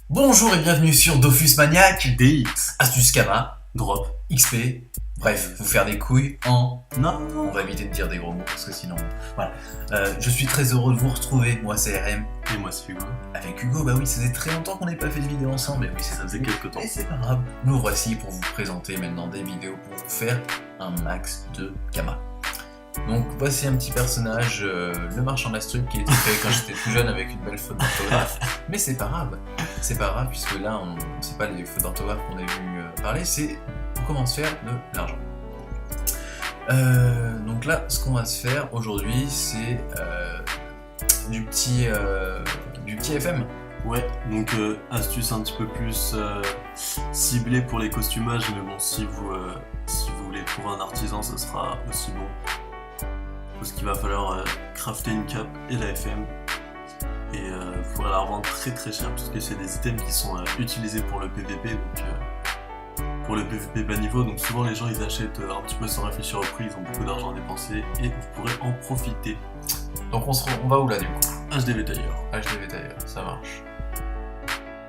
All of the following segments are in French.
Bonjour et bienvenue sur Dofus Maniac, DX, Astuce Kama, Drop. XP, bref, vous faire des couilles en... Non. On va éviter de dire des gros mots parce que sinon... Voilà. Je suis très heureux de vous retrouver, moi c'est RM. Et moi c'est Hugo. Avec Hugo, bah oui, ça faisait très longtemps qu'on n'ait pas fait de vidéo ensemble, mais oui, Ça faisait quelques temps. Et c'est pas grave, nous voici pour vous présenter maintenant des vidéos pour vous faire un max de Kama. Donc voici un petit personnage, le marchand d'Astruc qui a été créé quand j'étais tout jeune avec une belle faute d'orthographe. Mais c'est pas grave puisque là c'est pas les fautes d'orthographe qu'on est venu parler, c'est comment se faire de l'argent. Donc là, ce qu'on va se faire aujourd'hui, c'est du petit FM. Ouais, donc astuce un petit peu plus ciblée pour les costumages, mais bon, si vous voulez trouver un artisan, ça sera aussi bon. Parce qu'il va falloir crafter une cape et la FM. Et il faudra la revendre très très cher, puisque c'est des items qui sont utilisés pour le PVP, donc pour le PVP bas niveau. Donc souvent les gens ils achètent un petit peu sans réfléchir au prix, ils ont beaucoup d'argent à dépenser et vous pourrez en profiter. Donc on va où là du coup? HDV Tailleur. HDV Tailleur, ça marche.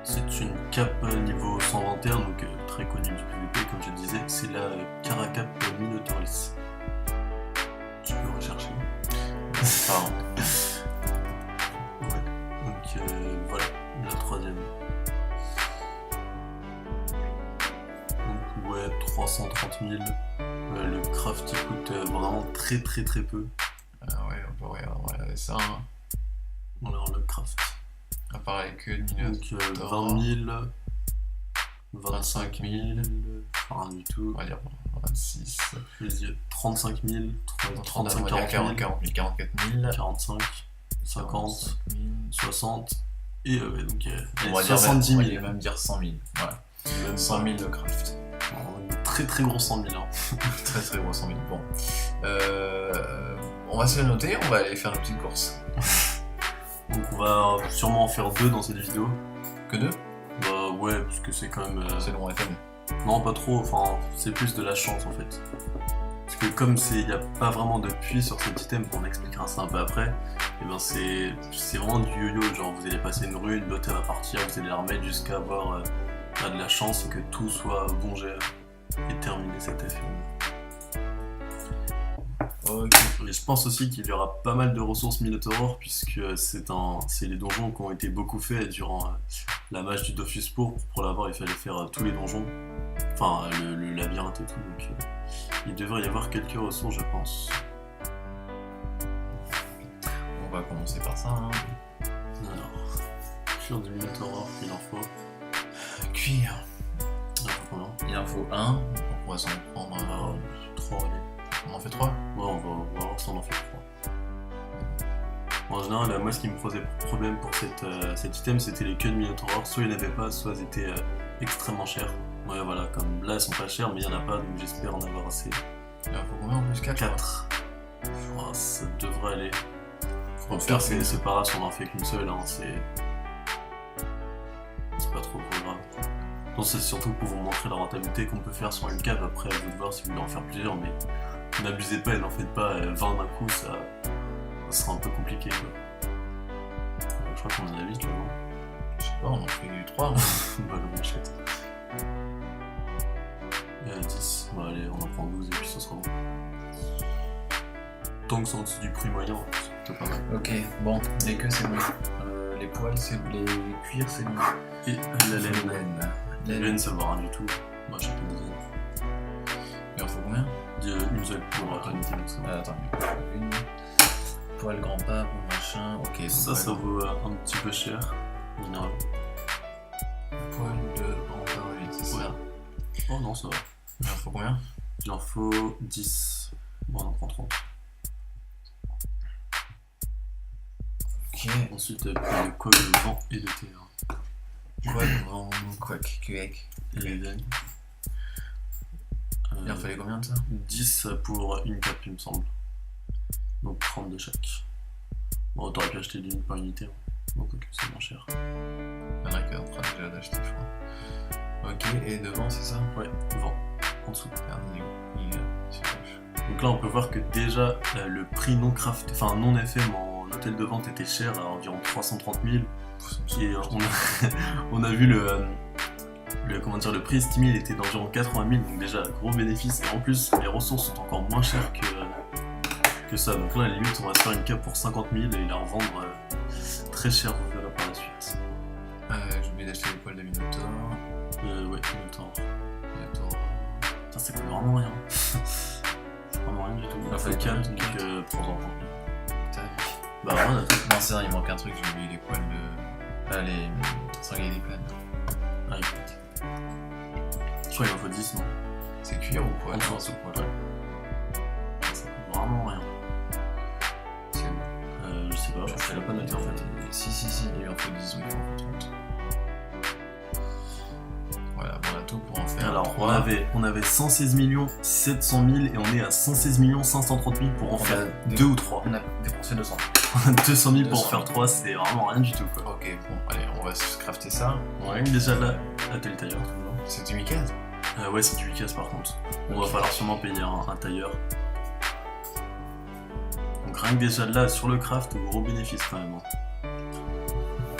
C'est une cape niveau 121, donc très connue du PVP, comme je disais, c'est la Caracape Minotaurus. Tu peux rechercher. Pardon. Ouais, donc voilà, la troisième. Donc ouais, 330 000. Le craft il coûte vraiment très très très peu. Ouais, on peut regarder ça. Hein. Alors le craft. À part avec Donc 20 000, 25 000, rien du tout. On va dire 26. 35 000, 35 40 000, 44 000, 45, 50, 60, et ouais, donc on va 70 000. On va même dire 100 000. Voilà. Même 100 000 de craft. Très très gros 100 000. Hein. Très très gros 100 000. Bon. On va se le noter, on va aller faire une petite course. Donc on va sûrement en faire 2 dans cette vidéo. Que 2? Bah ouais, parce que c'est quand même... C'est long FM. Non, pas trop, enfin c'est plus de la chance en fait. Parce que comme il n'y a pas vraiment de puits sur cet item, on expliquera ça un peu après, et ben c'est vraiment du yo-yo, genre vous allez passer une rune, l'autre elle va partir, vous allez la remettre jusqu'à avoir de la chance et que tout soit bon jet et terminer cette FM. Ok, et je pense aussi qu'il y aura pas mal de ressources Minotaur puisque c'est les donjons qui ont été beaucoup faits durant la mage du Dofus Pourpre. Pour l'avoir il fallait faire tous les donjons, enfin le labyrinthe et tout, donc il devrait y avoir quelques ressources je pense. On va commencer par ça. Hein. Alors, cuir du Minotaur, il en faut. Cuir. Il en faut combien? Il en faut 1, donc on va s'en prendre 3, allez. On en fait 3? Ouais, on va voir si on en fait 3. En général, moi ce qui me posait problème pour cet item, c'était les queues de Minotaur. Soit il n'y en avait pas, soit ils étaient extrêmement chers. Ouais, voilà, comme là elles sont pas chères, mais il n'y en a pas, donc j'espère en avoir assez. Il en faut combien en plus? 4. Oh, ça devrait aller. Faut en faire c'est pas grave si on en fait qu'une seule, hein, c'est pas trop grave. Donc c'est surtout pour vous montrer la rentabilité qu'on peut faire sur une cave. Après, à vous de voir si vous voulez en faire plusieurs, mais n'abusez pas et n'en faites pas 20 d'un coup, ça sera un peu compliqué. Quoi. Je crois qu'on en a 8 là, non? Je sais pas, on en fait 3. Bah, on achète. 10, bah allez, on en prend 12 et puis ça sera bon. Tant que c'est en dessous du prix moyen, c'est pas mal. Ok, bon, les queues c'est bon. Les poils, les cuirs c'est bon. Et la laine. La laine, ça va rien du tout. Moi, j'ai pas de laine. Il en faut combien? Une seule pour la qualité, donc ça va. Attends, une. Poil grand pape, machin. Ok, ça vaut un petit peu cher, en général. Poil de grand pape, c'est ça. Ouais. Oh non, ça va. Il en faut combien? Il en faut 10. Bon, on en prend 30. Ok. Ensuite, le coq de vent et de terre. Quoi de vent, quack, cuec. Et les daines. Il en fallait combien de ça? 10 pour une cape, il me semble. Donc 30 de chaque. Bon, t'aurais pu acheter d'une par unité. Hein. Bon, quoique c'est moins cher. Il y en a qui est en train déjà d'acheter, je crois. Ok, et devant, c'est ça? Ouais, vent. En dessous. Super. Donc là, on peut voir que déjà, le prix non craft, enfin non FM en hôtel de vente était cher, à environ 330 000. Et on a vu le prix estimé, il était d'environ 80 000, donc déjà gros bénéfice. Et en plus, les ressources sont encore moins chères que ça. Donc là, à la limite, on va se faire une cap pour 50 000 et la revendre très cher, on verra par la suite. J'ai oublié d'acheter les poils de Minotaur. Ouais, Minotaur. Minotaur. Ça coûte vraiment rien. C'est vraiment rien du tout. Il en faut 4, quatre, donc prends-en. Tac. Bah ouais, Non, c'est vrai, il manque un truc, j'ai oublié les poils de. Ah, les sangliers des plaines. ah, écoute. Je crois qu'il en faut 10, non? C'est cuir ou poil? En dessous. Non, c'est poil. Ouais. Ça coûte vraiment rien. C'est où? Je sais pas, je l'ai pas noté en fait. Si, il en faut 10, donc il en faut 30. Voilà, bon, on a tout pour en faire. Alors, 3. on avait 116 700 000 et on est à 116 530 000 pour en faire 2 ou 3. On a dépensé 200. 200 000 pour en 200 faire 3, c'est vraiment rien du tout quoi. Ok, bon, allez, on va se crafter ça. Ouais, déjà là, t'as le tailleur toujours. C'est du Mikaz. Ouais, c'est du Wicas par contre. On va falloir sûrement payer un tailleur. Donc rien que déjà là, sur le craft, gros bénéfice quand même.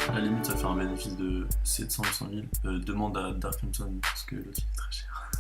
À la limite, ça fait un bénéfice de 700 800 000. Demande à Dark Crimson parce que l'autre il est très cher.